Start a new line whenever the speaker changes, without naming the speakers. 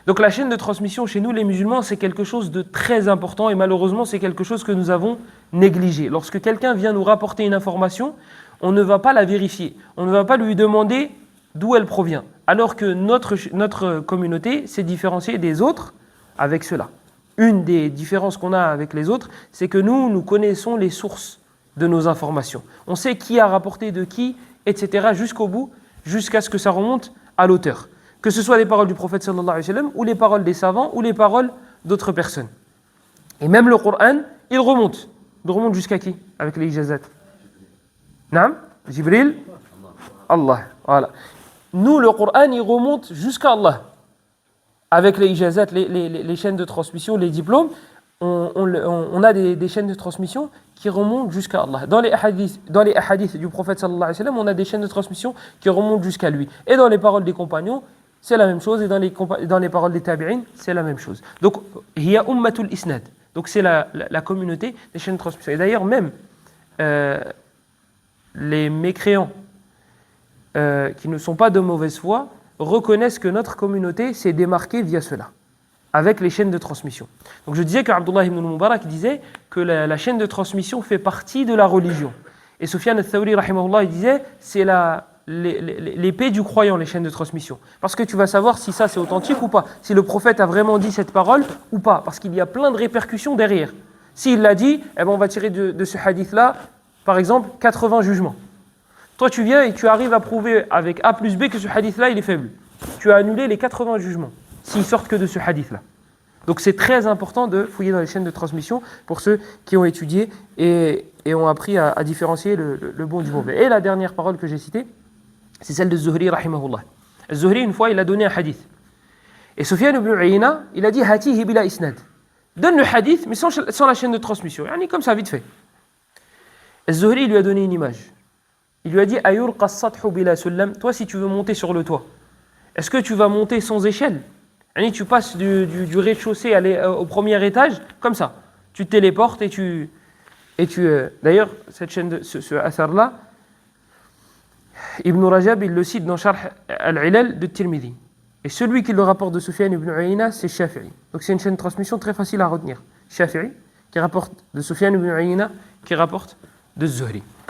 Donc la chaîne de transmission chez nous, les musulmans, c'est quelque chose de très important et malheureusement, c'est quelque chose que nous avons négligé. Lorsque quelqu'un vient nous rapporter une information, on ne va pas la vérifier. On ne va pas lui demander d'où elle provient. Alors que notre communauté s'est différenciée des autres avec cela. Une des différences qu'on a avec les autres, c'est que nous connaissons les sources de nos informations. On sait qui a rapporté de qui, etc. jusqu'au bout, jusqu'à ce que ça remonte à l'auteur. Que ce soit les paroles du prophète sallallahu alayhi wa sallam, ou les paroles des savants, ou les paroles d'autres personnes. Et même le Coran, il remonte. Il remonte jusqu'à qui avec les ijazat? Naam? Jibril? Allah. Voilà. Nous, le Coran, il remonte jusqu'à Allah. Avec les ijazat, les chaînes de transmission, les diplômes, on a des chaînes de transmission qui remontent jusqu'à Allah. Dans les hadiths du prophète sallallahu alayhi wa sallam, on a des chaînes de transmission qui remontent jusqu'à lui. Et dans les paroles des compagnons, c'est la même chose. Et dans les paroles des tabi'in, c'est la même chose. Donc, hiya ummatul isnad. Donc, c'est la communauté des chaînes de transmission. Et d'ailleurs, même les mécréants qui ne sont pas de mauvaise foi reconnaissent que notre communauté s'est démarquée via cela, avec les chaînes de transmission. Donc je disais qu'Abdullah ibn al-Mubarak disait que la chaîne de transmission fait partie de la religion. Et Sufyan al-Thawri, rahimahullah, il disait c'est l'épée du croyant, les chaînes de transmission. Parce que tu vas savoir si ça c'est authentique ou pas, si le prophète a vraiment dit cette parole ou pas, parce qu'il y a plein de répercussions derrière. S'il l'a dit, eh ben on va tirer de ce hadith-là, par exemple, 80 jugements. Toi, tu viens et tu arrives à prouver avec A plus B que ce hadith-là, il est faible. Tu as annulé les 80 jugements, s'ils sortent que de ce hadith-là. Donc, c'est très important de fouiller dans les chaînes de transmission pour ceux qui ont étudié et ont appris à différencier le bon du mauvais. Et la dernière parole que j'ai citée, c'est celle de Zuhri, rahimahullah. Zuhri, une fois, il a donné un hadith. Et Sufyan ibn Uyayna, il a dit « Hatihi bila isnad ». Donne le hadith, mais sans la chaîne de transmission. Yani comme ça, vite fait. Et Zuhri lui a donné une image. Il lui a dit « Ayurqa as-sathu bila sullam ». Toi, si tu veux monter sur le toit, est-ce que tu vas monter sans échelle? Tu passes du rez-de-chaussée au premier étage, comme ça. Tu te téléportes et tu d'ailleurs, cette chaîne, ce athar-là, Ibn Rajab, il le cite dans Sharh al-Ilal de Tirmidhi. Et celui qui le rapporte de Sufyan ibn Uyayna, c'est Shafi'i. Donc c'est une chaîne de transmission très facile à retenir. Shafi'i, qui rapporte de Sufyan ibn Uyayna, qui rapporte de Zuhri.